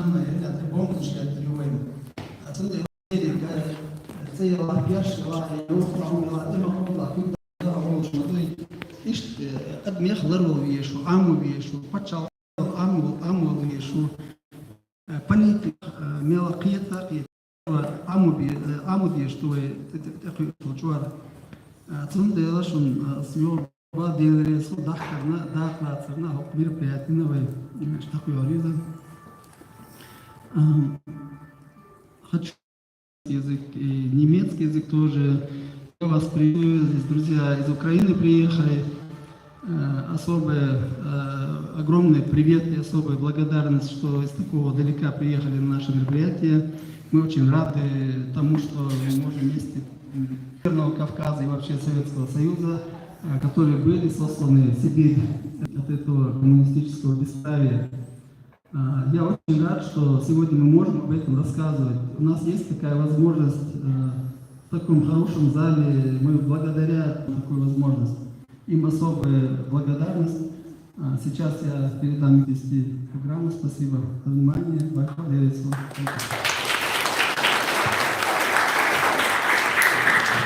нам это помощь для Ювен. А тут زي الله بيرش الله يوفق الله إما الله كنت أقول شو مدري إيش قد يخضر ويشو عام ويشو بتشال عام ويشو بنيت ملاقية عام ويشتو تقي توجوار تون ديلاشون سيور بعد يلرسو دخلنا دخلنا هو كبير بياتنا ويش تقي وريزا язык и немецкий язык тоже. Я вас приветствую, здесь друзья из Украины приехали. Огромный привет и особая благодарность, что из такого далека приехали на наше мероприятие. Мы очень рады тому, что мы можем вместе Северного Кавказа и вообще Советского Союза, которые были сосланы в Сибирь от этого коммунистического бесправия. Я очень рад, что сегодня мы можем об этом рассказывать. У нас есть такая возможность в таком хорошем зале. Мы благодаря такой возможности. Им особая благодарность. Сейчас я передам вести программу. Спасибо за внимание. Благодарю вас.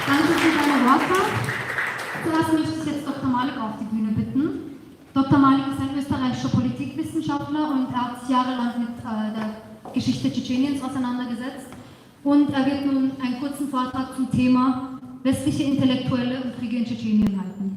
Danke für deine Worte. Zuerst möchte ich jetzt Dr. Malik auf die Bühne bitten. Dr. Malik ist ein österreichischer Politikwissenschaftler und er hat sich jahrelang mit der Geschichte Tschetscheniens auseinandergesetzt. Und er wird nun einen kurzen Vortrag zum Thema westliche Intellektuelle und Kriege in Tschetschenien halten.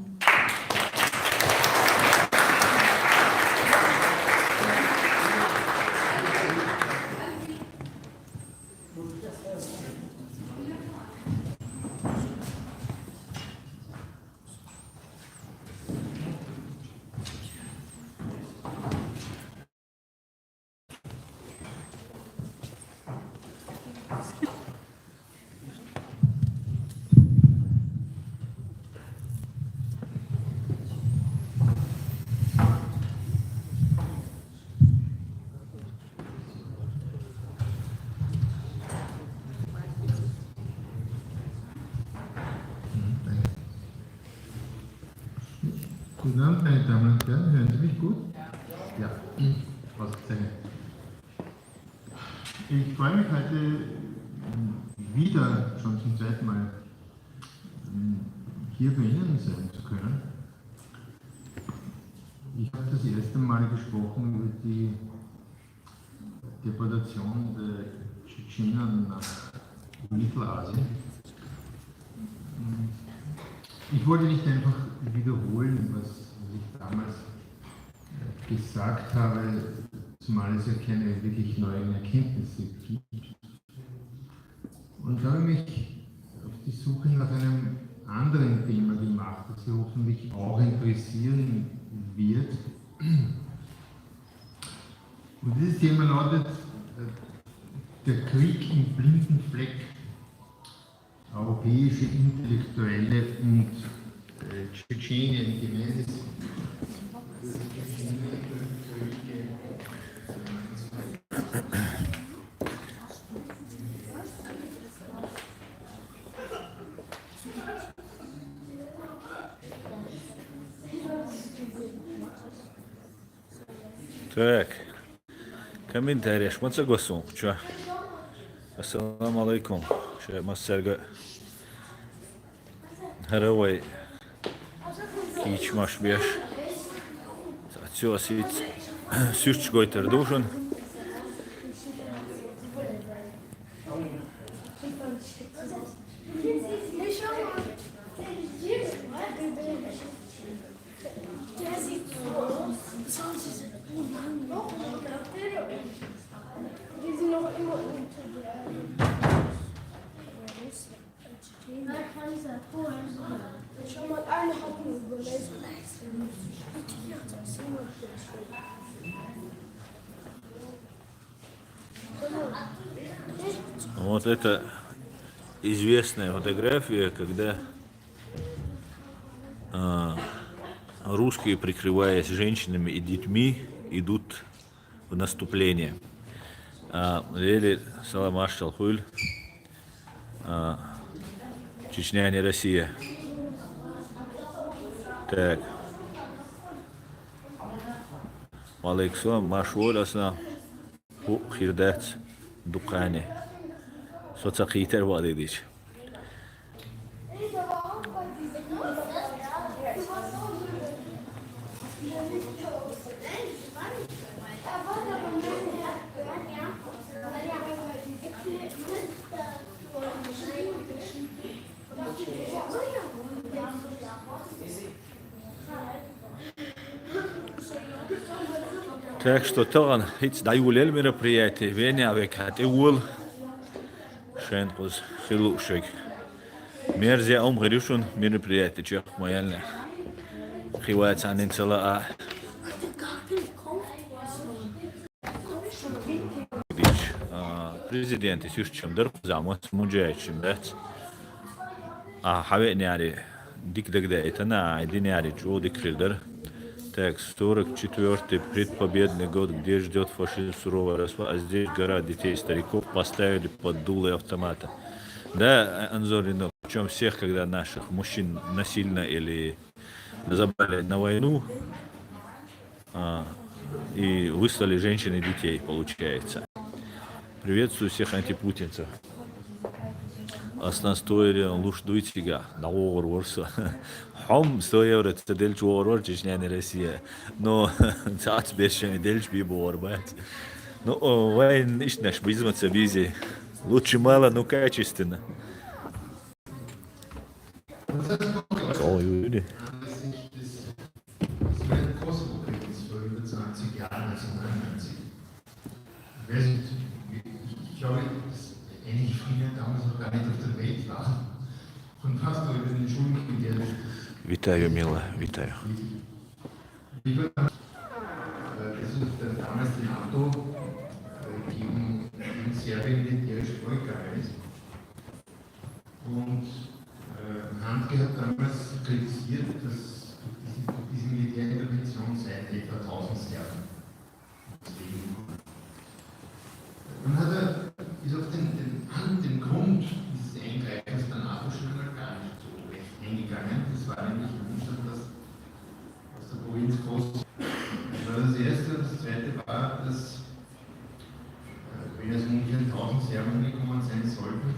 Guten Abend, meine Damen und Herren, hören Sie mich gut? Ja, ausgezeichnet. Ich freue mich heute wieder, schon zum zweiten Mal, hier bei Ihnen sein zu können. Ich habe das erste Mal gesprochen über die Deportation der Tschetschenen nach Mittelasien. Ich wollte nicht einfach wiederholen, was ich damals gesagt habe, zumal es ja keine wirklich neuen Erkenntnisse gibt. Und habe mich auf die Suche nach einem anderen Thema gemacht, das Sie hoffentlich auch interessieren wird. Und dieses Thema lautet der Krieg im blinden Fleck. Europäische Intellektuelle und Tschetschenien gemeint ist. Так, комментарии. Шмаца госом. Чё? Ассаламу алейкум. Şöyle masarga haravay kiçmaş bir Все освит сюрч гойтер должен. Schon mal eine Hoffnung überlesen. Вот это известная фотография, когда русские, прикрываясь женщинами и детьми, идут в наступление. Лели Саламаш Шалхуль, Чечня не Россия. Так. Александр Машволь Асна. خيردات دقاني صوت قيتر واديديش Так что тоган хиц дайулел мероприятие веня авекат иул шенкус хилушек мерзе омгришун мероприятие чех мояльне хивац анинцала президент исушчим дыр замос муджаичим дат хаве няри дик-дик-да это на диняри чу дикрилдер. Так, 44-й предпобедный год, где ждет фашизм суровая расправа, а здесь гора детей и стариков поставили под дулы автомата. Да, Анзорин, причем всех, когда наших мужчин насильно или забрали на войну и выслали женщин и детей, получается. Приветствую всех антипутинцев. Aslan stoyri lush duitiga nagor worsa hom stoyri tadel jworor jishnan Россия но цац бешен дельч би борбат ну вайн иш наш бизнес бизи лучше мало но качественно ой люди ähnliche Frieden damals noch gar nicht auf der Welt waren und fast über den Schulen gelernt. Витаю, мила, витаю. Es ist damals die NATO gegen Serbien militärisch vorgegangen ist. Und Handke hat damals kritisiert, dass diese Militärintervention seit etwa 1000 Serben. Dann hat ist auf den Grund dieses Eingreifens der NATO schon einmal gar nicht so recht eingegangen. Das war nämlich der Umstand, dass aus der Provinz Kosovo. Das war das Erste. Und das Zweite war, dass, wenn es ungefähr 1000 Serben umgekommen sein sollten,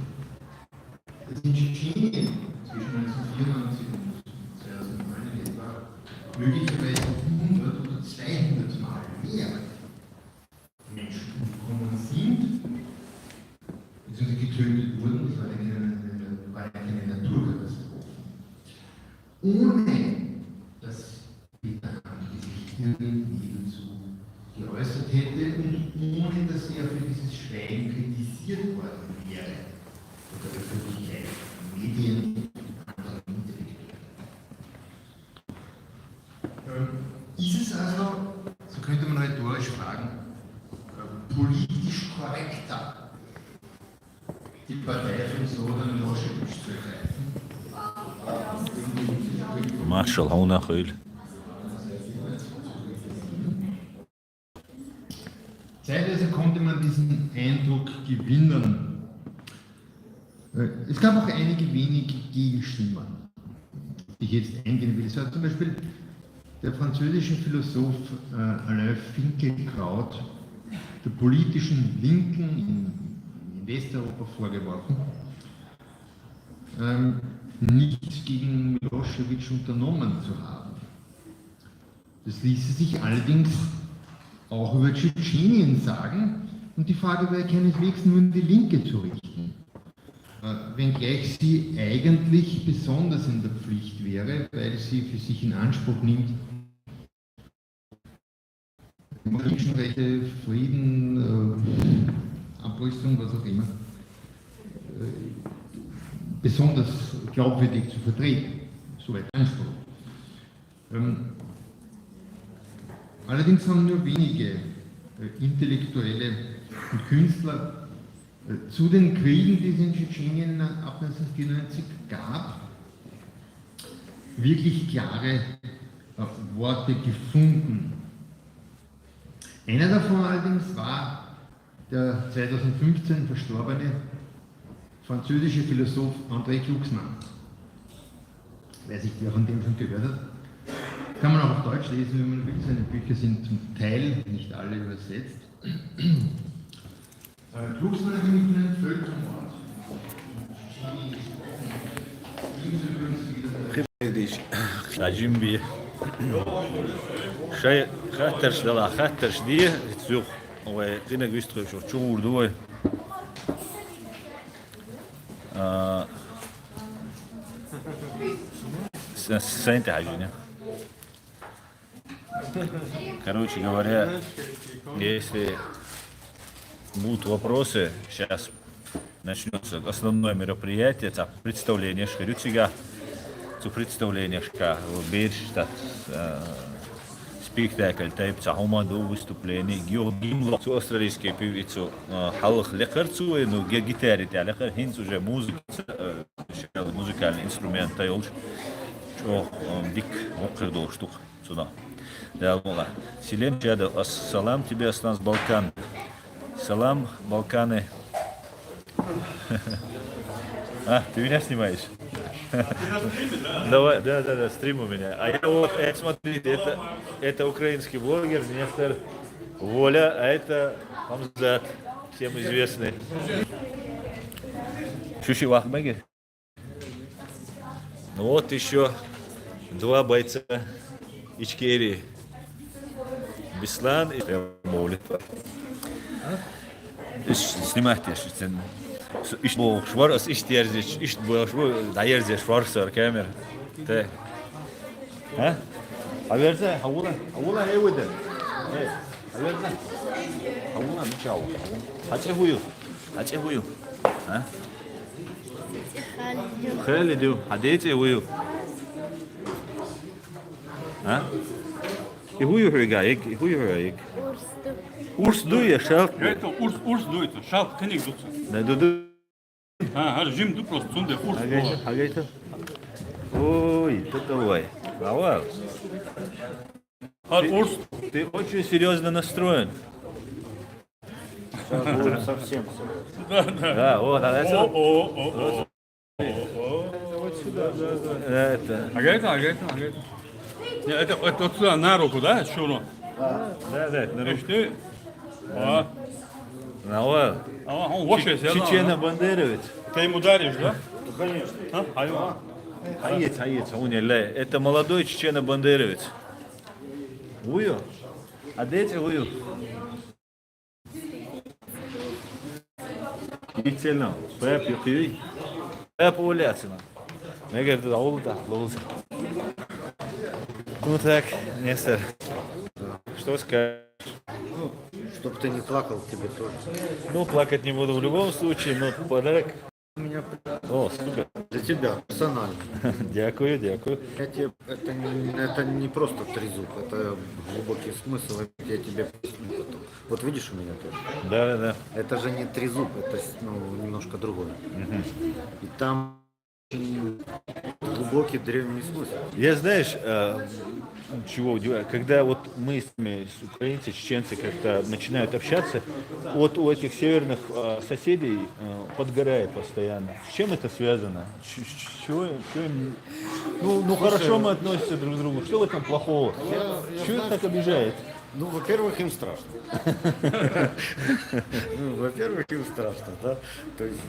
dass in Tschetschenien zwischen 1994 und 2009 etwa möglicherweise 100 oder 200 Mal mehr Menschen umgekommen sind, beziehungsweise getötet wurden. Das war eine Naturkatastrophe. Ohne dass Peter Handke sich irgendwie dazu geäußert hätte und ohne dass er für dieses Schweigen kritisiert worden wäre von der Öffentlichkeit, Medien, anderen Intellektuellen. Ist es also, so könnte man rhetorisch fragen, politisch korrekter, die Partei von Slobodan Milošević zu ergreifen? Marshall Haunachöl. Zeitweise konnte man diesen Eindruck gewinnen. Es gab auch einige wenige Gegenstimmen, die ich jetzt eingehen will. Es war zum Beispiel der französische Philosoph Alain Finkielkraut, der politischen Linken in Westeuropa vorgeworfen, nichts gegen Milošević unternommen zu haben. Das ließe sich allerdings auch über Tschetschenien sagen und die Frage wäre keineswegs nur in die Linke zu richten, wenngleich sie eigentlich besonders in der Pflicht wäre, weil sie für sich in Anspruch nimmt, Menschenrechte, Frieden, Abrüstung, was auch immer, besonders glaubwürdig zu vertreten, soweit Anspruch. Allerdings haben nur wenige Intellektuelle und Künstler zu den Kriegen, die es in Tschetschenien ab 1994 gab, wirklich klare Worte gefunden. Einer davon allerdings war der 2015 verstorbene französische Philosoph André Glucksmann. Wer sich von dem schon gehört hat, kann man auch auf Deutsch lesen, wenn man will. Seine Bücher sind zum Teil, nicht alle, übersetzt. Kriegsverhandlungen, Völkermord. Stajim bi. Шай хаттерш дала хаттерш die зух ой гына гүстгө шо чуурду ой сэнте ажине. Короче говоря, если будут вопросы, сейчас начнется основное мероприятие, это представление Шхерючига, zu представление Шка, Бирштадт, спектакль, тайпца, хомаду выступление, геогимло, zu австралийские певицу, халх лекарцу, ну гитаре, лекар, хинц уже музыка, музыкальный инструмент, тайлш, что дик, окрдол штук сюда. Да, вола. Селем Чада, ассалам тебе, с нас Балкан. Салам, Балканы. А, ты меня снимаешь? Давай, да, стрим у меня. А я вот, смотрите, это украинский блогер, Нестор Воля, а это Хамзат, всем известный. Шуши Вахбагер. Ну вот еще два бойца Ичкерии. Беслан и молитва. Снимайте, что iş bu şvar as iş diyerce iş bu şu dayerce şvar sar kamera. Te. Ha? Haberse havula evde. Evet. Haberse. Havula bir çao. Haçe huyu. Ha? Khali diyor. Hadete huyu. Ha? Huyu hügayik, huyu hügayik. Urs duya şalt. Это урс дует, шал книг дует. Ne dedi? А, жим ду просто сунде урс. Агайта. Ой, ты давай. Давай. Урс. Ты очень серьезно настроен. Совсем. Да, вот, а это... О. Вот сюда, да. Это... Агайта. Не, это вот сюда на руку, да, шуру? Да, на руку. Ты. А, Давай. он вообще сел. Чечена Бандеровец. Ты ему даришь, да? Конечно. А? Айва. Аец, это молодой Чечена Бандеровец. Ую? А дети ую? Гительно. Пеп, юхиви. Пеп уляцина. Я говорю, да, улда. Ну так, Нестор. Что скажешь? Чтоб ты не плакал, тебе тоже. Ну, плакать не буду в любом случае, но подарок. Меня О, супер. для тебя персонально. Дякую. Я тебе, это не просто трезуб, это глубокий смысл. Я тебе поясню потом. Вот видишь у меня тоже. Да. Это же не трезуб, это немножко другое. И там очень глубокий древний смысл. Я знаешь, чего удивляюсь, когда вот мы с украинцы, чеченцы как-то начинают общаться, вот у этих северных соседей подгорает постоянно. С чем это связано? Чего им... Ну, хорошо мы относимся друг к другу. Что в этом плохого? Чего их так обижает? Ну, во-первых, им страшно. Во-первых, им страшно, да. То есть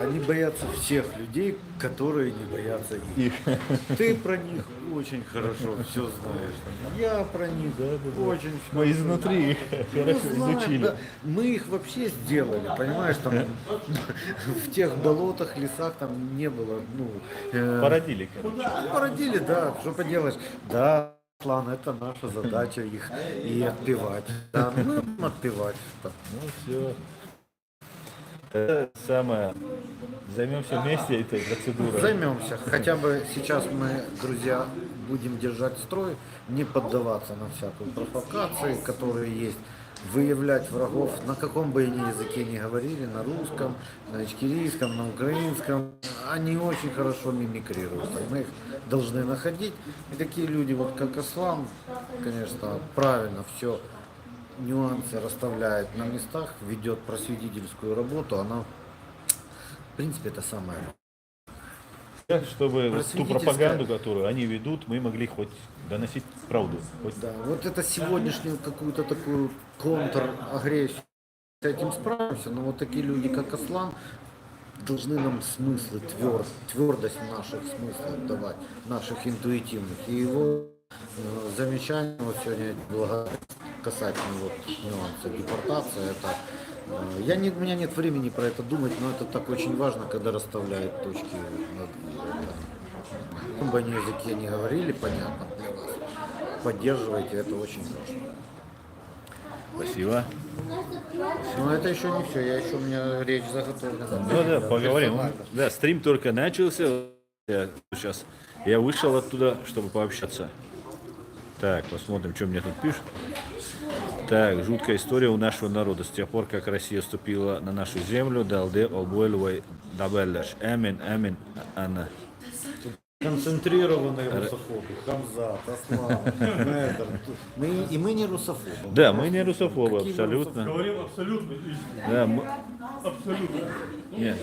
они боятся всех людей, которые не боятся их. Ты про них очень хорошо все знаешь. Я про них очень Мы хорошо. изнутри их хорошо изучили. Да. Мы их вообще сделали, понимаешь, там в тех болотах, лесах там не было, Породили. породили, да, что поделаешь, да. План, это наша задача их и отпевать. Да, мы будем отпевать. Ну все. Это самое. Займемся вместе этой процедурой. Займемся. Хотя бы сейчас мы, друзья, будем держать строй, не поддаваться на всякую провокацию, которые есть, выявлять врагов, на каком бы они языке ни говорили, на русском, на ичкерийском, на украинском, они очень хорошо мимикрируют. Мы их должны находить. И такие люди, вот как Аслан, конечно, правильно все нюансы расставляет на местах, ведет просветительскую работу, она, в принципе, это самое. Чтобы вот ту Просветительская. пропаганду, которую они ведут, мы могли хоть доносить правду. Хоть... Да, вот это сегодняшнюю какую-то такую контр-агрессию с этим справимся, но вот такие люди, как Аслан, должны нам смыслы, твердость наших смыслов давать, наших интуитивных. И его замечание вот сегодня касательно вот нюанса депортации, это у меня нет времени про это думать, но это так очень важно, когда расставляют точки над «и». На каком бы они языке не говорили, понятно для вас. Поддерживайте, это очень важно. Спасибо. Но это еще не все, у меня речь заготовлена. Ну да, поговорим. Да, стрим только начался. Я вышел оттуда, чтобы пообщаться. Так, посмотрим, что мне тут пишут. Так, жуткая история у нашего народа. С тех пор, как Россия ступила на нашу землю, далде обуэлвай дабелляш. Эмин, эмин, ана. Концентрированные русофобы. Хамзат, Аслан, Медер. И мы не русофобы. Да, мы не русофобы, абсолютно. Говорим абсолютно истину. Да, Абсолютно. нет.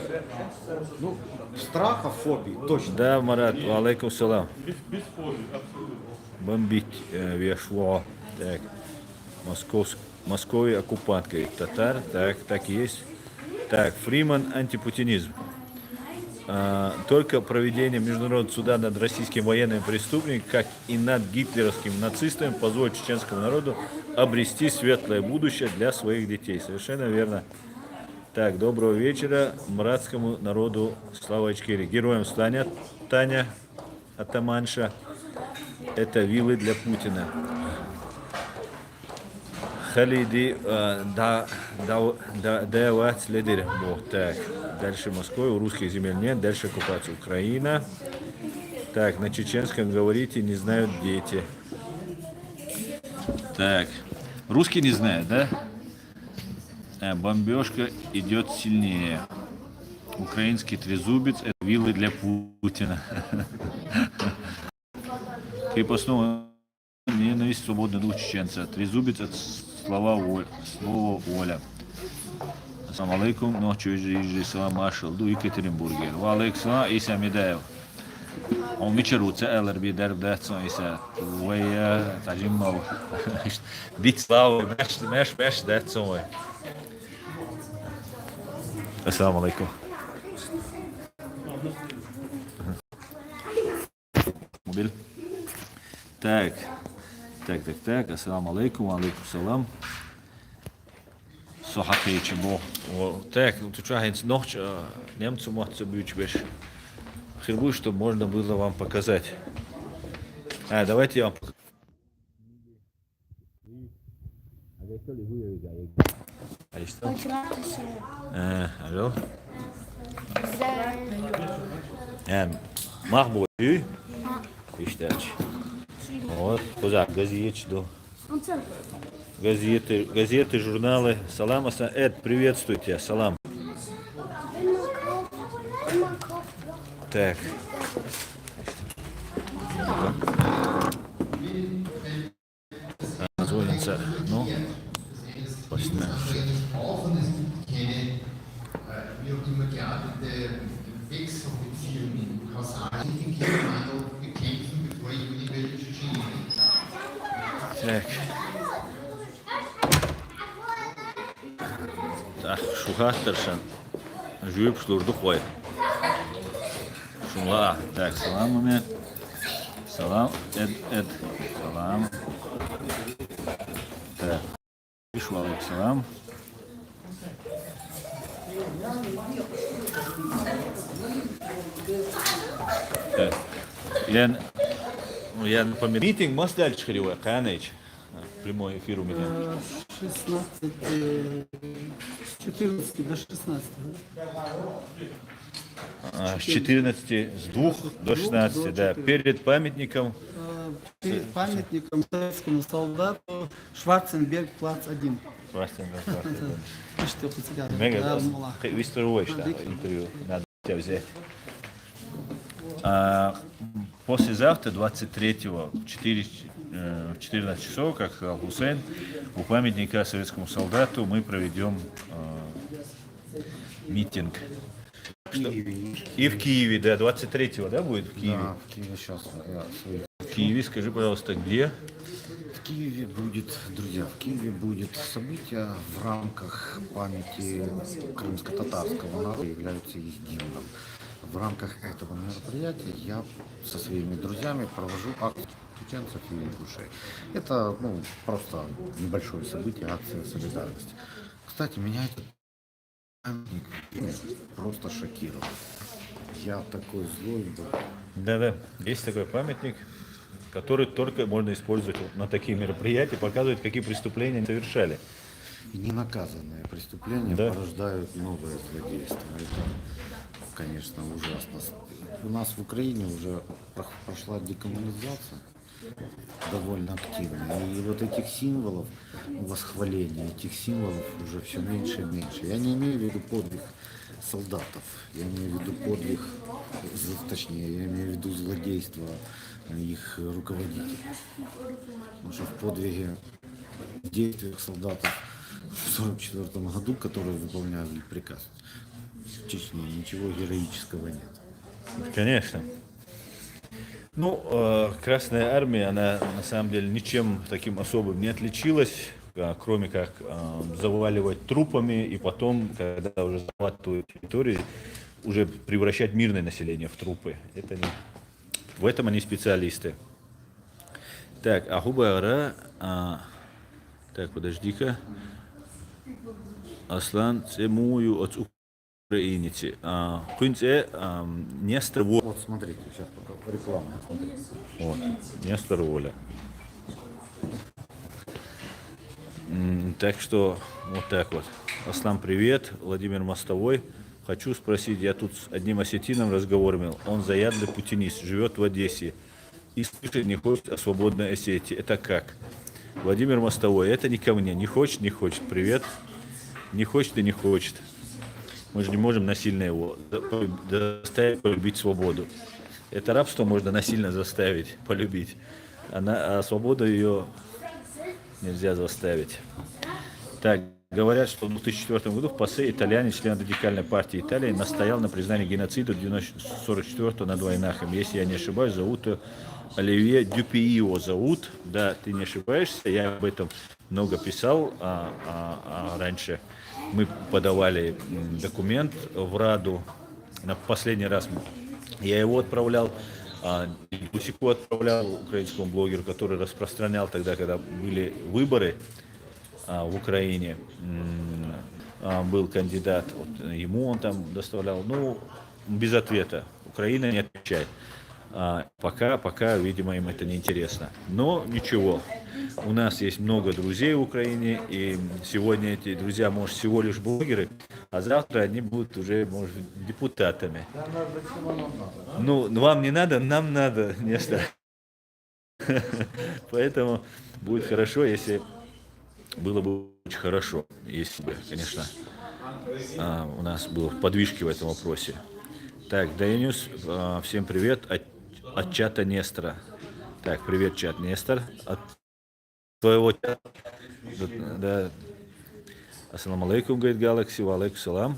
Ну, страха, фобии, точно. Да, Марат, алейкум салам. Без фобий, абсолютно. Бомбить вешло. Так, Московия оккупанткой татар. Так есть. Так, Фриман антипутинизм. Только проведение международного суда над российским военным преступником, как и над гитлеровскими нацистами, позволит чеченскому народу обрести светлое будущее для своих детей. Совершенно верно. Так, доброго вечера братскому народу. Слава Ичкерии. Героям станет Таня Атаманша. Это виллы для Путина. Халиди давать лидер. Так, дальше Москва, у русских земель нет, дальше оккупация Украина. Так, на чеченском говорите, не знают дети. Так, русские не знают, да? Бомбежка идет сильнее. Украинский трезубец, это виллы для Путина. Крепостного ненависть свободный дух чеченца. Трезубец от слова воля. Ассаламу алейкум, ночью же салам машал ду Екатеринбурге. Ва алейкум Иса Медаев. Он вечеруца ЛРБ дербдатсон Иса. Вая тажиммал. Бит слава мэш датсон. Ассаламу алейкум. Мобиль. Так, ассаламу алейкум, алейкум салам. Сохакейче бо. Так, тут что ночь немцу мать бьют беш. Хербу, чтобы можно было вам показать. Давайте я вам покажу. Алло. Mahmut, işte вот, куда газетчик, газеты, журналы. Салам, Эд, приветствую тебя, салам. Так. Звонится, ну, посмотрим. Так. Так, шухастыршын. Жүйіп шылырды қой. Шула. Так, салам, Мамед. Салам, Эд. Салам. Так. Ишвалык, салам. Так. Я напомню. Митинг Мостальч Хривой, Каныч. Прямой эфир у меня. 14 до 16. С 14, с 2 до 16, да. Перед памятником. Перед памятником советскому солдату Шварценберг, плац 1. Шварценберг, Что потерял? Мега, выстроилось, интервью, надо тебя взять. Послезавтра, 23-го, в 14 часов, как сказал Хусейн, у памятника советскому солдату мы проведем митинг. И в Киеве, да, 23-го, да, будет в Киеве? Да, в Киеве сейчас. В Киеве, скажи, пожалуйста, где? В Киеве будет, друзья, в Киеве будет событие в рамках памяти крымско-татарского народа, является их гимном. В рамках этого мероприятия я со своими друзьями провожу акцию чеченцев и ингушей. Это просто небольшое событие, акция солидарности. Кстати, меня этот памятник просто шокировал. Я такой злой был. Да-да, есть такой памятник, который только можно использовать вот на такие мероприятия, показывает, какие преступления они совершали. И ненаказанные преступления Да. порождают новое злодейство. Это, конечно, ужасно. У нас в Украине уже прошла декоммунизация довольно активно. И вот этих символов восхваления, этих символов уже все меньше и меньше. Я не имею в виду подвиг солдатов, я имею в виду подвиг, точнее, я имею в виду злодейство их руководителей. Потому что в подвиге, в действиях солдатов в 1944 году, которые выполняли приказ в Чечне, ничего героического нет. Конечно. Ну, Красная Армия, она на самом деле ничем таким особым не отличилась, кроме как заваливать трупами и потом, когда уже захватывают территории, уже превращать мирное население в трупы. Это не... В этом они специалисты. Так, Ахубара, так, подожди-ка. Аслан Цемую от Украиницы. Кунце Нестор Воля. Вот смотрите, сейчас пока реклама. Смотрите. Вот, Нестор Воля. Так что, вот так вот. Аслан, привет. Владимир Мостовой. Хочу спросить, я тут с одним осетином разговаривал. Он заядлый путинист, живет в Одессе. И слышать не хочет о свободной Осетии. Это как? Владимир Мостовой, это не ко мне. Не хочет, не хочет. Привет. Не хочет и не хочет. Мы же не можем насильно его заставить полюбить свободу. Это рабство можно насильно заставить полюбить. А свободу ее нельзя заставить. Так, говорят, что в 2004 году в ПАСЕ итальянец, член радикальной партии Италии, настоял на признании геноцида 1944 над войнахами. Если я не ошибаюсь, зовут ее Оливье Дюпи зовут. Да, ты не ошибаешься, я об этом много писал раньше. Мы подавали документ в Раду. На последний раз я его отправлял, Гусику отправлял, украинскому блогеру, который распространял тогда, когда были выборы в Украине. Был кандидат, вот, ему он там доставлял, ну, без ответа. Украина не отвечает. Пока, видимо, им это не интересно. Но ничего. У нас есть много друзей в Украине, и сегодня эти друзья, может, всего лишь блогеры, а завтра они будут уже, может, депутатами. Ну, вам не надо, нам надо, Нестор. Поэтому будет хорошо, если... Было бы очень хорошо, если бы, конечно, у нас было подвижки в этом вопросе. Так, Дэнюс, всем привет от чата Нестора. Так, привет, чат Нестор. От твоего чата. Да. Ассаламу алейкум, говорит Галакси, ва алейкум салам.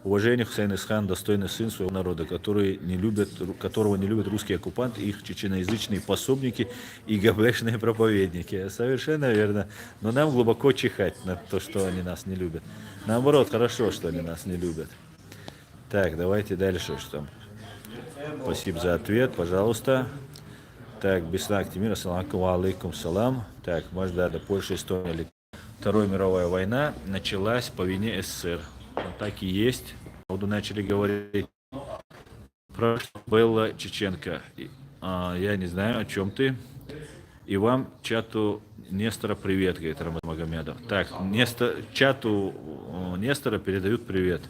Уважение, Хусейн Исхан, достойный сын своего народа, которого не любят русские оккупанты, их чеченоязычные пособники и ГБшные проповедники. Совершенно верно. Но нам глубоко чихать на то, что они нас не любят. Наоборот, хорошо, что они нас не любят. Так, давайте дальше. Что там? Спасибо за ответ, пожалуйста. Так, Беслак Тимир, ассаламу алейкум салам. Так, Маждада, Польша, Эстония. Вторая мировая война началась по вине СССР. Вот так и есть. Буду начали говорить про Белла Чеченко. Я не знаю, о чем ты. И вам, чату Нестора, привет, говорит Рамазан Магомедов. Так, чату Нестора передают привет.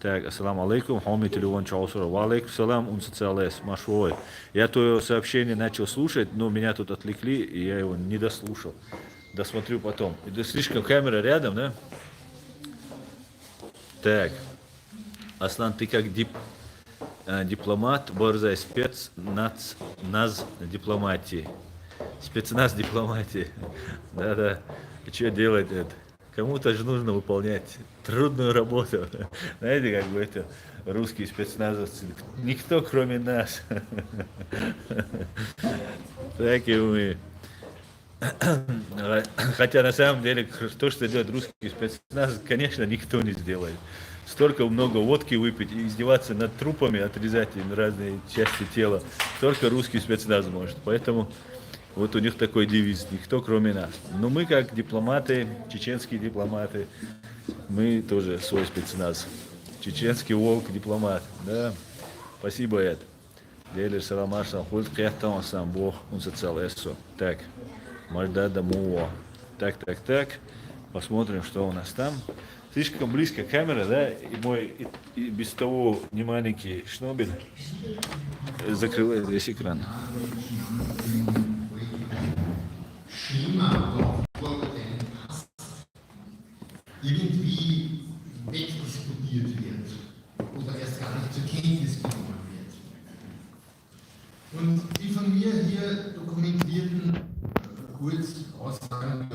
Так, ассаламу алейкум, хауми телефон чаусура. Ва алейкум салам, он социалес, машуой. Я твое сообщение начал слушать, но меня тут отвлекли, и я его не дослушал. Досмотрю потом. Это слишком камера рядом, да? Так, Аслан, ты как дипломат, борзая спецназ дипломатии. Спецназ дипломатии. Да-да. И что делать это? Кому-то же нужно выполнять трудную работу. Знаете, как бы это русские спецназовцы. Никто, кроме нас. Так и мы. Хотя на самом деле то, что делает русский спецназ, конечно, никто не сделает. Столько много водки выпить и издеваться над трупами, отрезать им разные части тела, только русский спецназ может. Поэтому вот у них такой девиз: никто кроме нас. Но мы как дипломаты, чеченские дипломаты, мы тоже свой спецназ. Чеченский волк дипломат. Да. Спасибо, Эд. Делишь саламашам, хуй кехтам сам Бог, он социалессо. Так, мажда домово. Так. Посмотрим, что у нас там. Слишком близко камера, да, и мой и без того немаленький шнобель закрывает весь экран. Schema vorgesehen passt, irgendwie wegdiskutiert wird oder erst gar nicht zur Kenntnis genommen wird. Und die von mir hier dokumentierten Kurzaussagen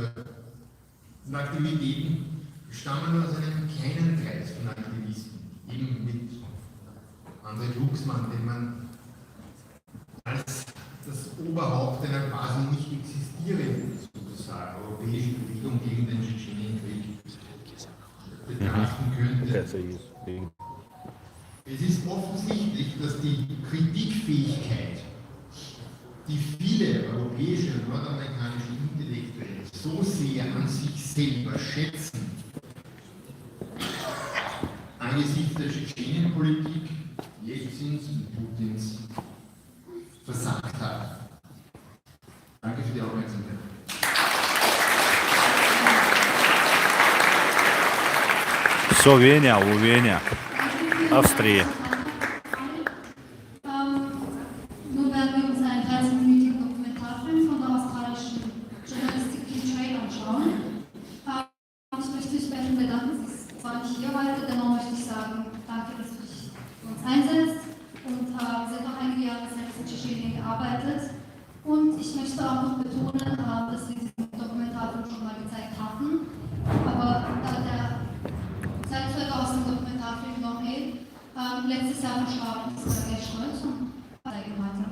und Aktivitäten stammen aus einem kleinen Kreis von Aktivisten, eben mit André Glucksmann, den man als das Oberhaupt einer quasi nicht existierenden, sozusagen, europäischen Bewegung gegen den Tschetschenienkrieg betrachten könnte. Es ist offensichtlich, dass die Kritikfähigkeit, die viele europäische und nordamerikanische Intellektuelle so sehr an sich selber schätzen, angesichts der Tschetschenienpolitik Jelzins und Putins versagt hat. Danke für die Aufmerksamkeit. Словения, Увения, Австрия. Nun werden wir uns einen 30-minütigen Dokumentarfilm von der australischen Journalistik Trade anschauen. Ich möchte mich bei Ihnen bedanken. Sie ist zwar nicht hier heute, dennoch möchte ich sagen, danke, dass du dich für uns einsetzt. Und wir sind noch einige Jahre selbst in Tschetschenien gearbeitet. Und ich möchte auch noch betonen, dass wir diesen Dokumentarfilm schon mal gezeigt hatten. Aber der Zeitzeuge aus dem Dokumentarfilm noch letztes Jahr verstarben ist, war sehr stolz und zeigen heute.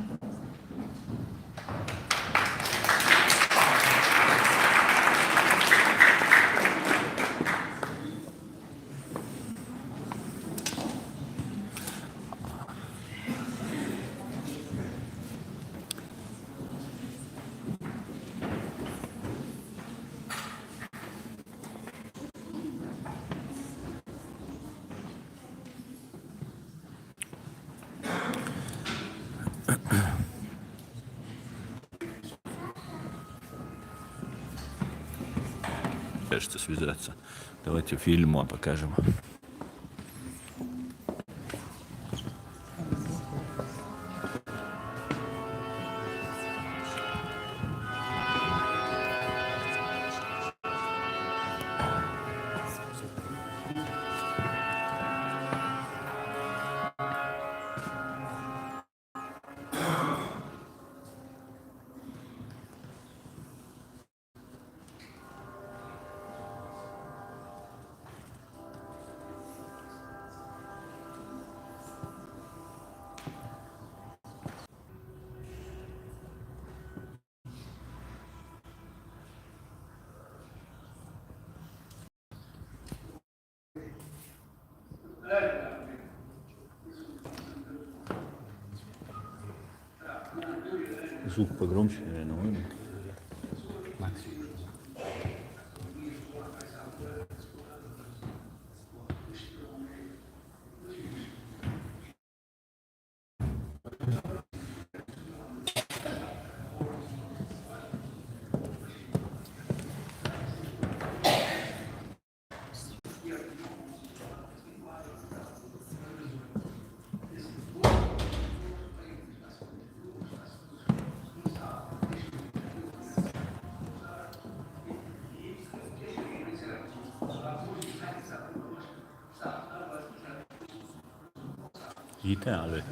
Кажется, связаться. Давайте фильм покажем. Звук погромче, наверное, можно? Ideale.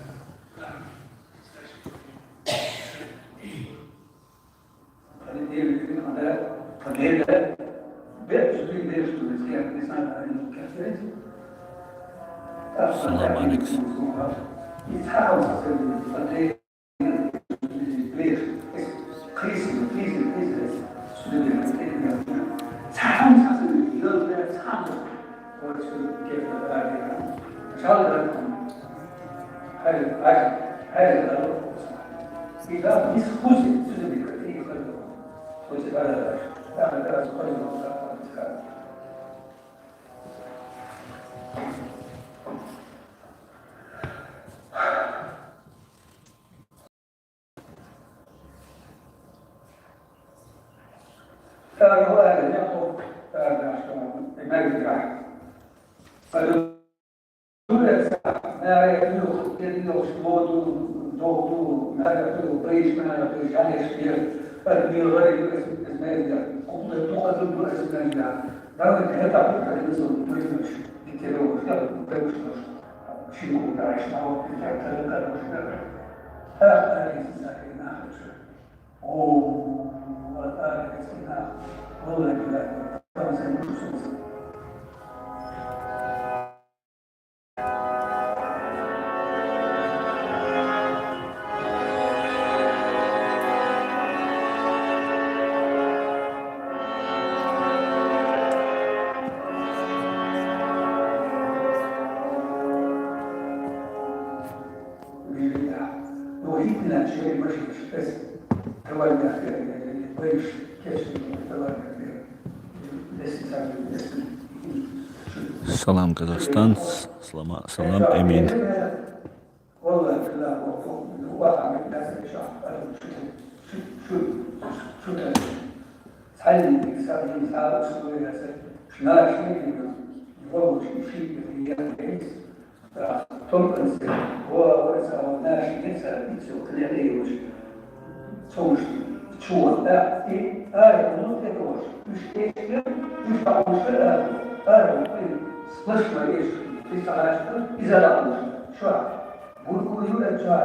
Salam Alex. Please. wordt gegeven aan zou dat hij dat ik dat niet goed zit tussen die kritiek van zoals ik dat is gewoon هو ياخذ المجد ما يعملوا كأنه شموت ضغط ما يعملوا بريش ما يعملوا يعني يشتغل فالمير غير اسم المادة تقدم برأس المادة دعوة هذا على النظام مش كتيرو مش شنو تعيش معه في ثلاثة مش هذا يسمى والآن يسمى والله لا خمسة نصوص وهيتنا شيء مش بس تولى ويش كيف تولى Салам, Казахстан, салам, Эмин. والله لا واقع من الناس اللي شو تعلم يكسر يساعد شوية شنو شيء يفوق شيء في الجيش تنقص هو ناشي يسوي كل عليه وش توش شو لا مو تكوش مش مش بعمل سلاش ما إيش تسعة إذا لا شو بقول يقول شو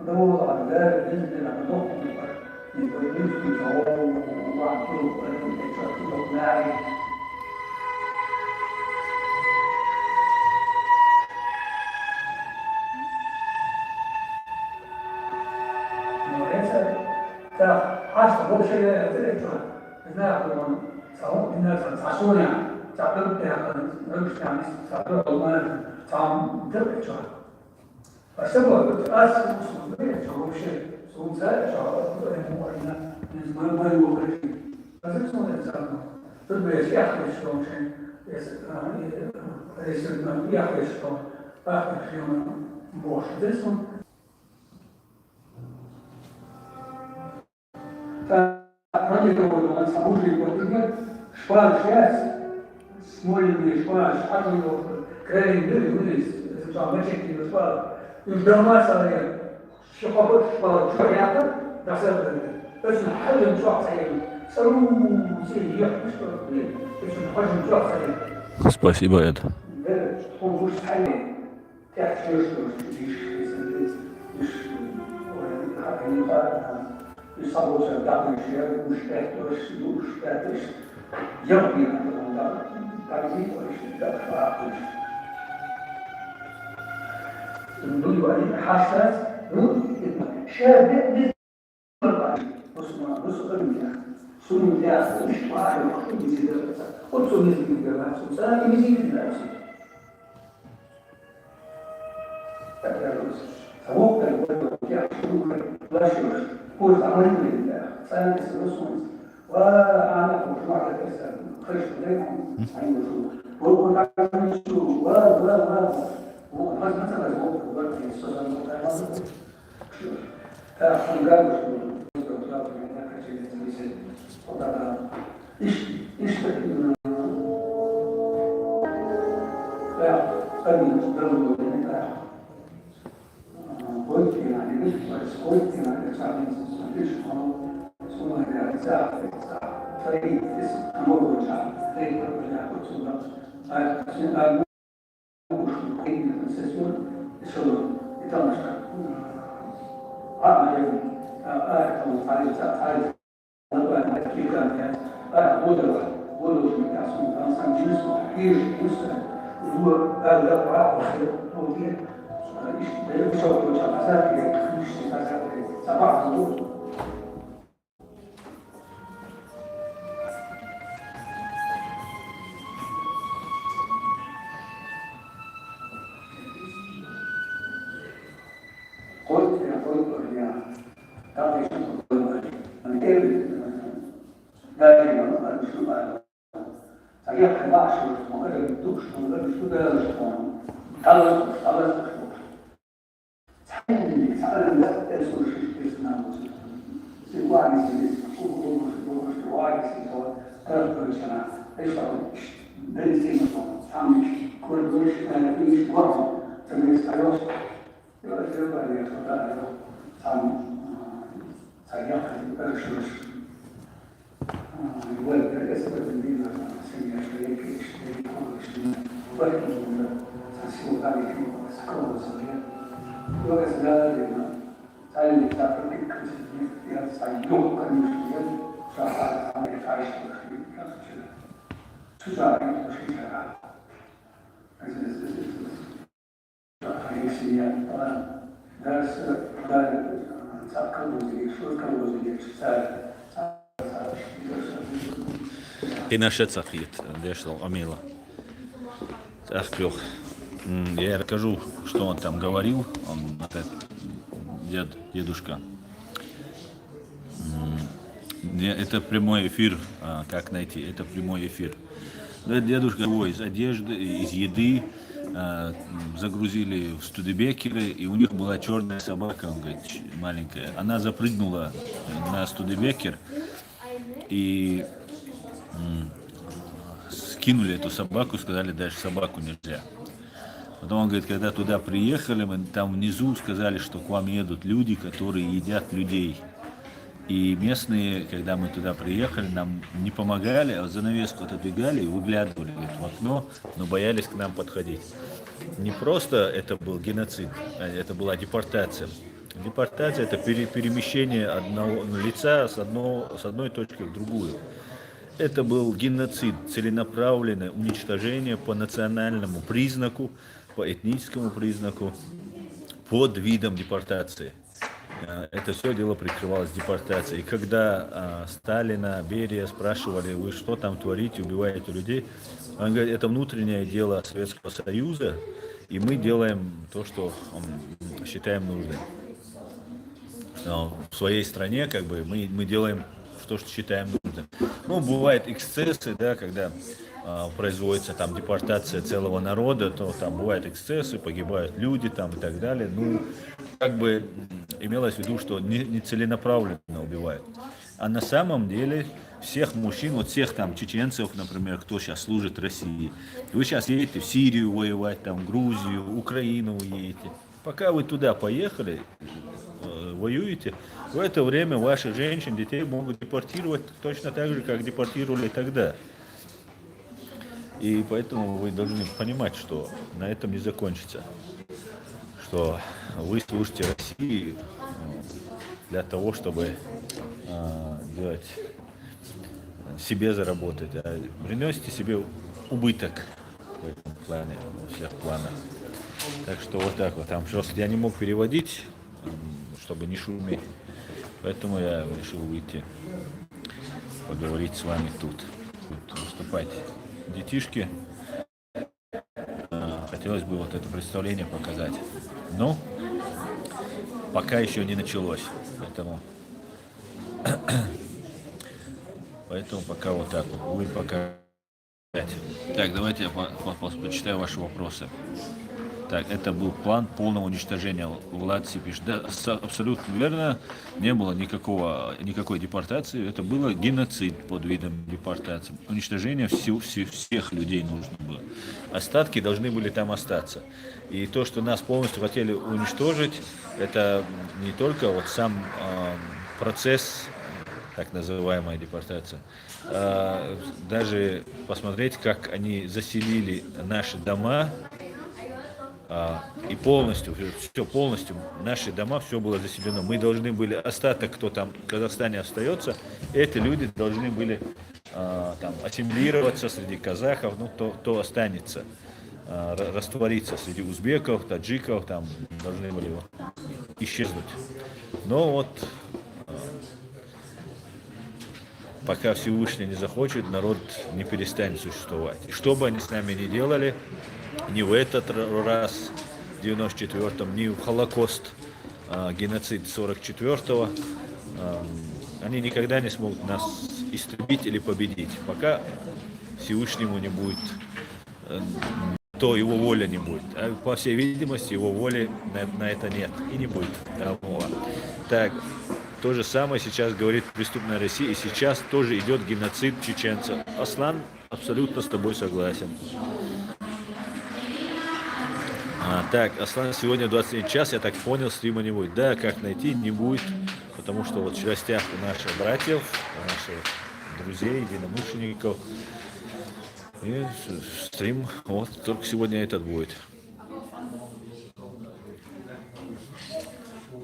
بدور على ذلك نزل على ضغط يبقى يمشي فهو وواحد كله معي حاسس هو شيء تلقى ناخذ سواء الناس تعصونا تعبر بها نمشي يعني تعبر ما تعم تلقى شو فسبب تأثر مسؤولية هو شيء سوء زاد شو إنه إنه ما هو شيء بس اسمه الإنسان تبي يحكي شلون شيء يسمى يحكي شلون آخر يوم بوش اسمه فالرجل هو الصابون اللي يقول شوال شاس سمول اللي شوال حاطه كريم دوري وليس صار مشكل شوال يبدأ ما صار شو خبط شو يعطل نحسب بس نحل شو صحيح صاروا شيء يحكي شو بس نحل شو صحيح. Спасибо, Эд. هو مش حل تحت شو يصابوا سرداب الشيء وش تاتش يبني هذا تعرفين وش تدفع نقول له حساس شاب بص قلبي سنو جاس مش واحد مخطوط يزيد قلت له يزيد الجماعة سنة يزيد الناس فوق الوضع يحصل لا شيء هو تعمل لله سالس الرسول وأنا كنت مع الإسلام خرجت إليهم عند الرسول وكنت أعمل الشروع وكنت مثلا الوقت وقت في الصلاة فأخذ قالوا إيش بدنا لا قلبي ضربوا قلت يعني مش بس قلت يعني تعمل مش ثم ساعة فريق اسم أمور الشعب فريق الرجاء قلت عشان أقول مشكلة السيسون يشغلون يتمشى عام يوم تعرف تعرف كيف كان قدرة من كاسون كان جنس كثير مسلم وهو هذا واحد وخير يشوفوا شخصات مش سبع حضور Kardeşim kurulmadı. Hani derdim var, bir şey var. Zaten ben başlıyorum, öyle duruşum, öyle bir duruşum. Talış. Sen de soruşturma namusu. Se guardi, o guardi, o persona, deve ser realmente corredores que gostam também espanhóis. Eu vai falar, sabe, sabe, pessoas. Igual que essa pretendida, assim, acho que é que isto vai assim, vai que as coisas, né? Eu acho que sai de estar porque que sai do caminho, já faz Zusagen verschiedene Also das هنا шецахит, дешл Амила. Я расскажу, что он там говорил, он дедушка. Это прямой эфир, как найти, это прямой эфир. Дедушка его из одежды, из еды загрузили в студебекеры, и у них была черная собака, он говорит, маленькая. Она запрыгнула на студебекер и скинули эту собаку, сказали, дальше собаку нельзя. Потом он говорит, когда туда приехали, мы там внизу сказали, что к вам едут люди, которые едят людей. И местные, когда мы туда приехали, нам не помогали, а занавеску отодвигали и выглядывали в окно, но боялись к нам подходить. Не просто это был геноцид, это была депортация. Депортация – это перемещение одного лица с одной точки в другую. Это был геноцид, целенаправленное уничтожение по национальному признаку, по этническому признаку, под видом депортации. Это все дело прикрывалось депортацией. И когда Сталина, Берия спрашивали, вы что там творите, убиваете людей, он говорит, это внутреннее дело Советского Союза, и мы делаем то, что считаем нужным. В своей стране как бы мы делаем то, что считаем нужным. Ну, бывают эксцессы, да, когда производится там депортация целого народа, то там бывают эксцессы, погибают люди там и так далее. Ну, как бы имелось в виду, что не целенаправленно убивают. А на самом деле всех мужчин, вот всех там чеченцев, например, кто сейчас служит России, вы сейчас едете в Сирию воевать, там, в Грузию, Украину едете. Пока вы туда поехали, воюете, в это время ваших женщин, детей могут депортировать точно так же, как депортировали тогда. И поэтому вы должны понимать, что на этом не закончится. Что вы служите России для того, чтобы делать себе заработать, а приносите себе убыток в этом плане, во всех планах. Так что вот так вот. Там просто я не мог переводить, чтобы не шуметь. Поэтому я решил выйти, поговорить с вами тут выступать. Детишки. Хотелось бы вот это представление показать. Но пока еще не началось. Поэтому пока вот так вот. Вы пока. Так, давайте я почитаю ваши вопросы. Так, это был план полного уничтожения. Влад Сипиш. Да, абсолютно верно. Не было никакой депортации. Это было геноцид под видом депортации. Уничтожение всех людей нужно было. Остатки должны были там остаться. И то, что нас полностью хотели уничтожить, это не только вот сам процесс, так называемая депортация, даже посмотреть, как они заселили наши дома, и полностью наши дома, все было заселено. Мы должны были, остаток, кто там в Казахстане остается, эти люди должны были там ассимилироваться среди казахов, ну, кто останется, раствориться среди узбеков, таджиков, там должны были исчезнуть. Но вот пока Всевышний не захочет, народ не перестанет существовать. И что бы они с нами ни делали, ни в этот раз, в 94-м, ни в Холокост, геноцид 44-го, они никогда не смогут нас истребить или победить, пока Всевышнему не будет, то его воля не будет. А по всей видимости, его воли на это нет и не будет. Так, то же самое сейчас говорит преступная Россия, и сейчас тоже идет геноцид чеченцев. Аслан абсолютно с тобой согласен. Так, Аслан, сегодня 21 час, я так понял, стрима не будет. Да, как найти, не будет, потому что вот в частях у наших братьев, у наших друзей, единомышленников, и стрим, вот, только сегодня этот будет.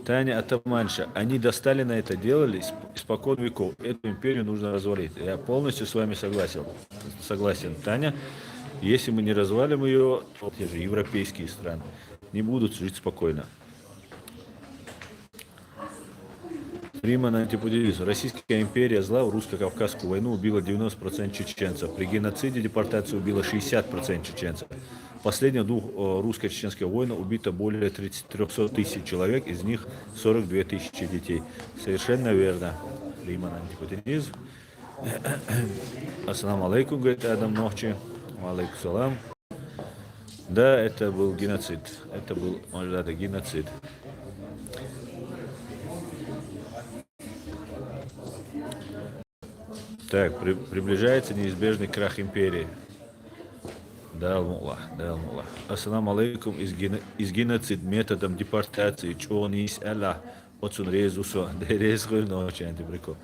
Таня Атаманша, они до Сталина это делали испокон веков. Эту империю нужно развалить. Я полностью с вами согласен, Таня. Если мы не развалим ее, то те же европейские страны не будут жить спокойно. Рима на антипутилизм. Российская империя зла в русско-кавказскую войну убила 90% чеченцев. При геноциде депортации убила 60% чеченцев. В последних двух русско-чеченских войнах убито более 300 тысяч человек, из них 42 тысячи детей. Совершенно верно. Рима на антипутилизм. Ассаламу алейкум, говорит Адам Нохчи. Алейкум салам. Да, это был геноцид. Это был, геноцид. Так, приближается неизбежный крах империи. Да, Аллах. Ассаламу алейкум, из геноцид методом депортации, чего не из Аллах, отцун резусо, дерез ночи, антиприкол.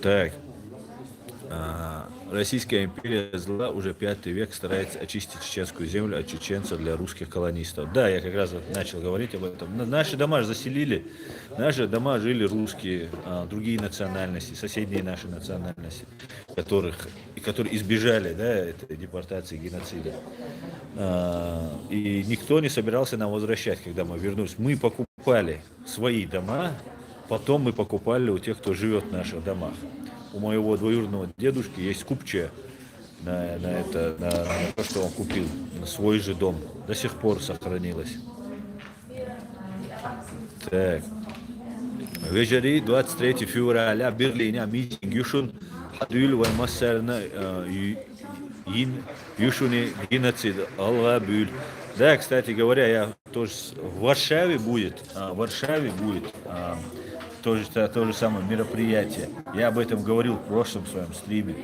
Так. Российская империя зла уже 5 век старается очистить чеченскую землю от чеченцев для русских колонистов. Да, я как раз вот начал говорить об этом. Наши дома заселили, наши дома жили русские, другие национальности, соседние наши национальности, которые избежали, да, этой депортации, геноцида. И никто не собирался нам возвращать, когда мы вернулись. Мы покупали свои дома, потом мы покупали у тех, кто живет в наших домах. У моего двоюродного дедушки есть купчая на то, что он купил, на свой же дом. До сих пор сохранилось. Так. Вечери 23 февраля Берлине митинг Юшун Адюль Ваймассарна Юшуни геноцид Аллабюль. Да, кстати говоря, я тоже в Варшаве будет то же самое мероприятие. Я об этом говорил в прошлом своем стриме.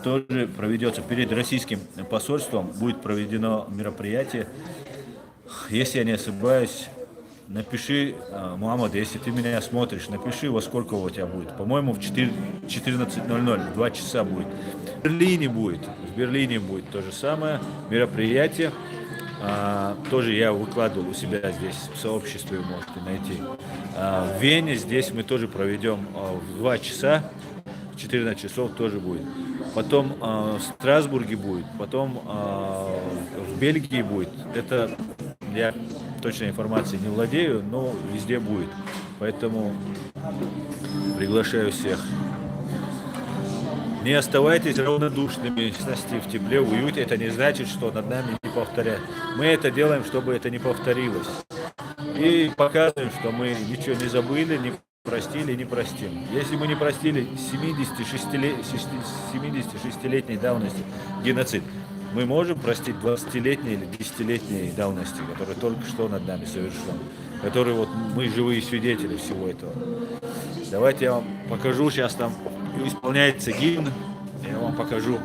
Тоже проведется перед российским посольством, будет проведено мероприятие. Если я не ошибаюсь, напиши, Мухаммад, если ты меня смотришь, напиши, во сколько у тебя будет. По-моему, в 14:00, 2 часа будет. В Берлине будет то же самое мероприятие. Тоже я выкладывал у себя здесь в сообществе, вы можете найти. В Вене здесь мы тоже проведем в 2 часа, в 14 часов тоже будет. Потом в Страсбурге будет, потом в Бельгии будет. Это я точной информацией не владею, но везде будет. Поэтому приглашаю всех. Не оставайтесь равнодушными, в тепле, в уюте. Это не значит, что над нами не повторяют. Мы это делаем, чтобы это не повторилось. И показываем, что мы ничего не забыли, не простили, не простим. Если мы не простили 76-летней давности геноцид, мы можем простить 20-летней или 10-летней давности, который только что над нами совершен. Который вот мы живые свидетели всего этого. Давайте я вам покажу, сейчас там исполняется гимн, я вам покажу.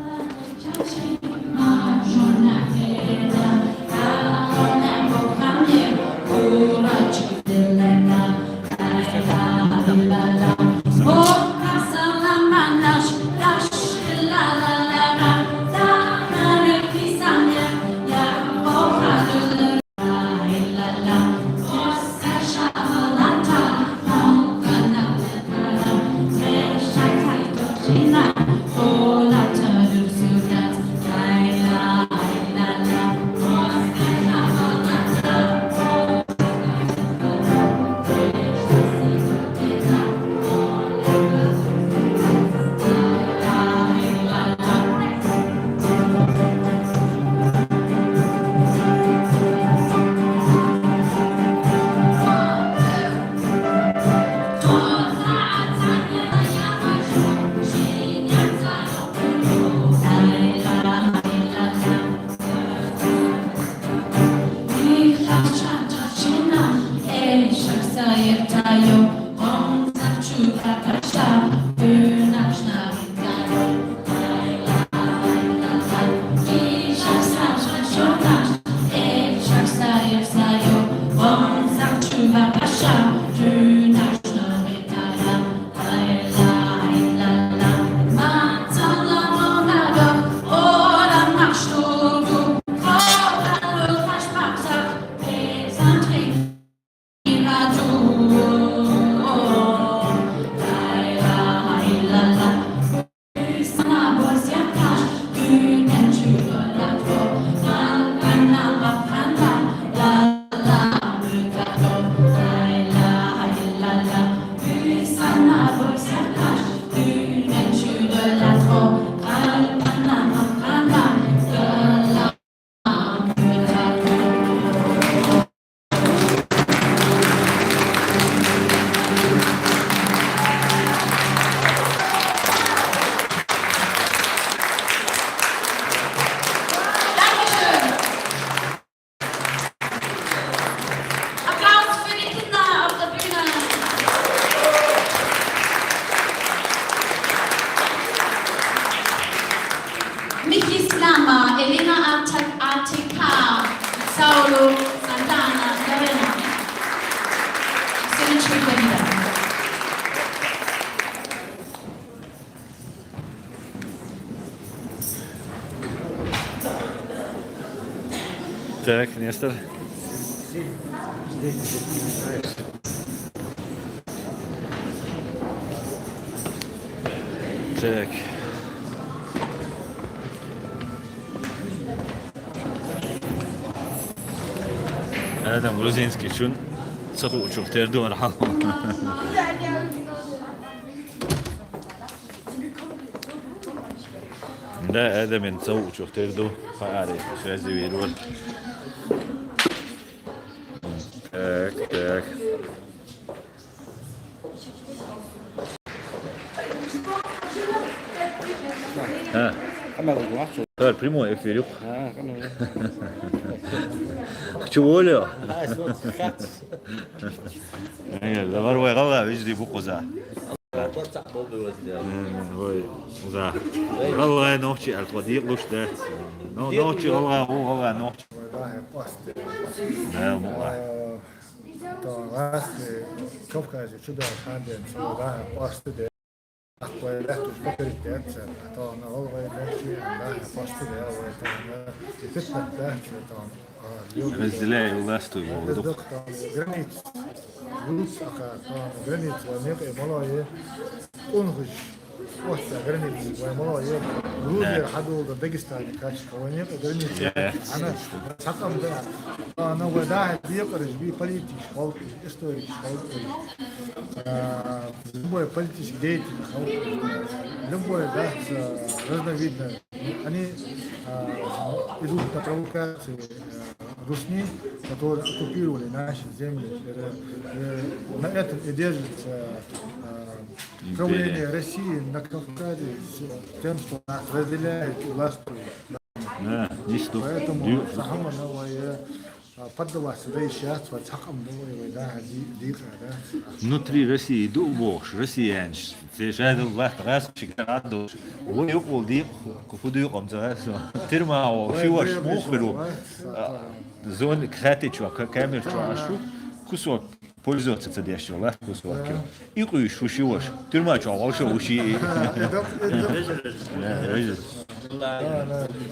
Paolo Santana D'Arena. Srečni kandidat. Так, Нестор. Так. هذا грузинский шун. Цоху чухтер дон хал. Да, هذا من цоху чухтер дон фаари. Связи вирус. Так. Тепер прямо ефірю. Чуволю? Давай غلا بيجري بقزا. غلا غلا نوحي القديق لوش ده. نوحي غلا نوحي. لا مو Kafkazi čudo handen svoga postude ako je leto špekeritet to na ovaj neki da postude ovaj to na fitnet da to разделяй власть его. границ рус ака то границ ваник молое унхуш وقت границ молое грузия حدود داغستان كاش وانيق границ انا سقم ده انا وداع بيقرش بي политик خلق историк خلق любой политический деятель любой да разновидно они идут на провокации русни, которые оккупировали наши земли. На этом и держится правление России на Кавказе с тем, что нас разделяет и властвует. Поэтому Сахама новая поддалась да и сейчас вот Сахам новая да дика да. Внутри России дубош, россиян, сейчас власть раз чекаду, вы его дик, куфуду он за термао, чего смухлю, зон кратичу, камер чуашу, кусок пользоваться цедящего, лах кусок. И куешь ушивош, терма чуашу уши.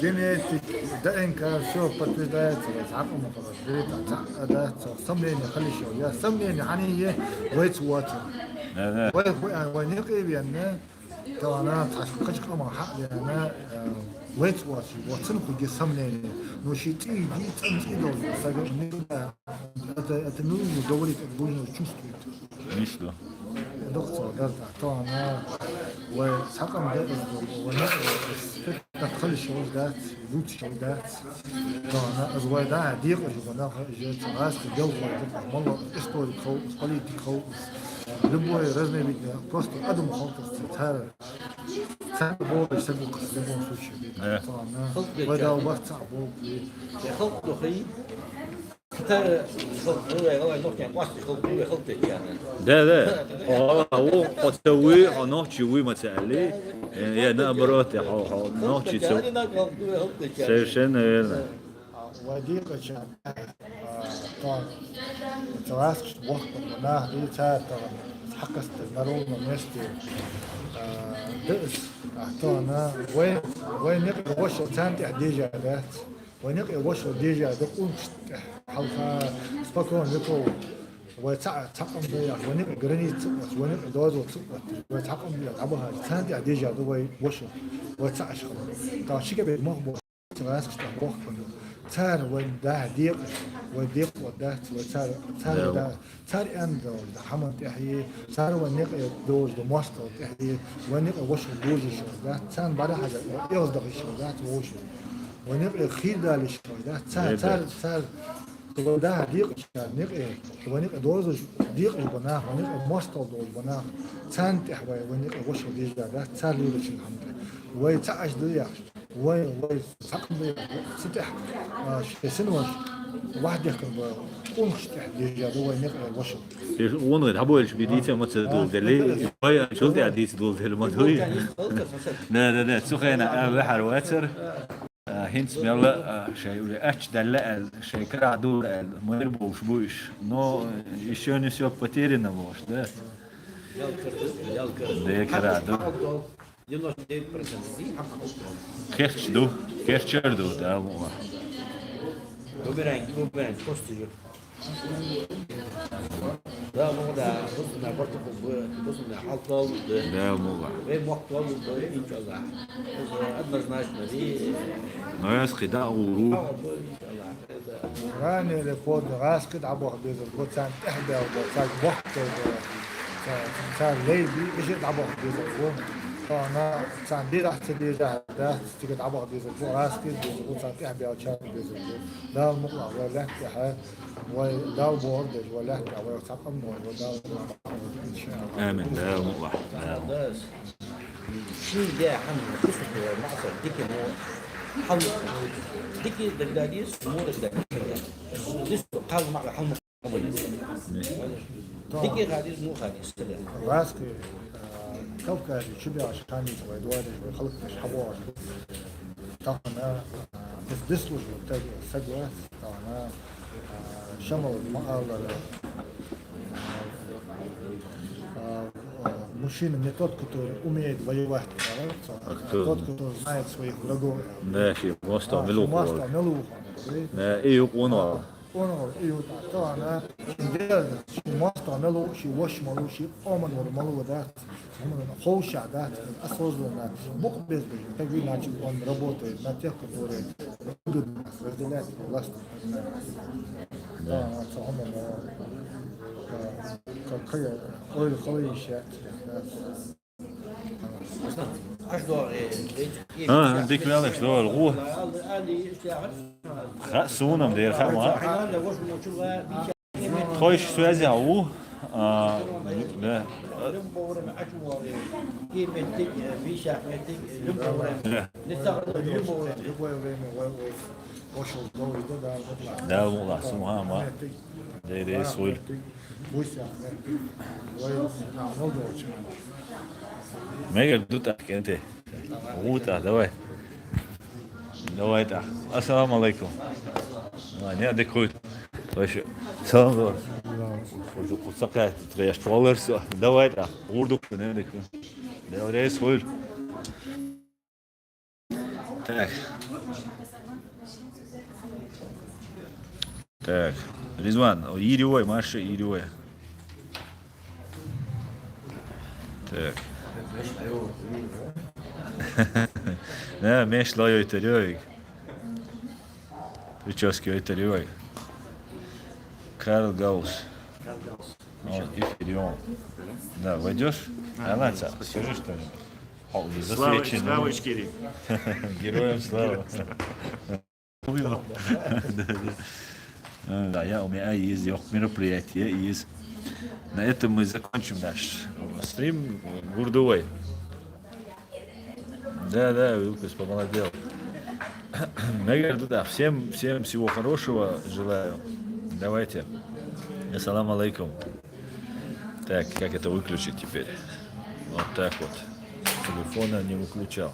Генетик, ДНК, все подтверждается, Сахам да сомнения халишо, я сомнения они вейцватер. ونقي بأن توانا تحقق ما حق لأن ويت واتش واتن كل سمنة نوشيتي دي تنتي دول سجل نقدر أتنوي مدوري تقولين وشوستويت. مثله. دكتور قال توانا وسقم ده تدخل الشغل ده لوت الشغل ده توانا أزواج ده ديق جوانا جت راس الجو والله إستوري خو بوليتيك خو любой разновидный просто адам халтас цар цар бол сагук в любом случае вода убавца бол я хал дохи كتار ده هو قتوي هنوحي وي متعلي يا نبرات هنوحي совершенно وديقة شعب تواسك وقت مناه دي تار حقست نرونا مستي دقس احتونا وين يقع وشو تانتي حديجة ذات وين يقع وشو ديجة دقون حلقة سباكون يقو ويتعقم بيا وين يقع قرني تسقط وين يقع دوزو تسقط ويتعقم بيا عبها تانتي حديجة دوي وشو ويتعش خلو تاشيك بيت مخبو تواسك وقت تار وين ده ديق وديق وده وتار ده تار أن دول ده حمد تحيي تار ونق دوز ده ماستر تحيي ونق وش دوز شو ده تار بعد حاجة يصدق شو ده وش ونق خير ده ليش ده تار تقول ده ديق نق ونق دوز ديق بناه ونق ماستر دوز بناه تار تحوي ونق وش ديج ده تار ليش الحمد ويتعش ده وي سقم ستح سنوش واحد يحكم قنخش ديجا دو نقرا وشو ونغد حبولش بديته ما تدول دلي وي شو دي دول دل ما دوي لا سخينا بحر واتر هين سميلا شيء ولا دلع شيء كرا دور المربوش بوش نو يشون يسوق بتيرنا بوش ده ده كرا دور كيف دو ده مو Bumerang, kostuyor. Da bu da bu da bartu bu da haltal ده مو ve muhtaval bu inşallah. Однозначно и но يسقي ورو راني ريبورت غاسكت عبوه بيزر بوتسان إحدى وبوتسان وقت وبوتسان ليبي إيش عبوه بيزر فوق فأنا سان دي راح تدي جاه ده تيجي عبوه بيزر فوق غاسكت بيزر بوتسان إحدى وشان بيزر فوق ده المقطع ولا كحة وده البورد ولا كحة ويرتاح أمور وده إن شاء الله آمين ده مقطع ده شيء ده حن قصة معصر ديك مو حل ديك دقداقيس مو دقداقيس لسه قال مع حل ديك غاديس مو غاديس غاسكت كوكا شبه عشان يسوي دوار يسوي خلق مش حوار طبعا بس وتاجي سجوا طبعا شمل المقالة мужчина не тот, который умеет воевать, тот, кто знает своих врагов. Да, și asta meluhul. Asta meluhul. Da, eu unul. Unul, eu da, na, și asta melu și wash melu și omanul melu da, хоуша да, осознанно, Бог без них, так или иначе он работает на тех, которые будут разделять власть. Да, какая ой, хорошая. ديك مالك شلون الغوه خاصونهم دير خامة خوش سوازي عوه لا ده والله سمها ما ده سويل ما يقدر تحكي انت غوتا دواي تاع السلام عليكم ما عندك خوت واش سلام دور وسقات تريش فولرز دواي تاع غوردك عندك دواي سويل так Ризван ирюй Маша ирюй так ne mešla joj terjoj pričovski joj terjoj Karl Gauss он эфирион да войдешь Аланца скажи что ли засвечен героям слава да я у меня есть мероприятие есть на этом мы закончим наш стрим Гурдовой. Да, Вилкас помолодел. Да, всем всего хорошего желаю. Давайте. Ассаламу алейкум. Так, как это выключить теперь? Вот так вот. Телефона не выключал.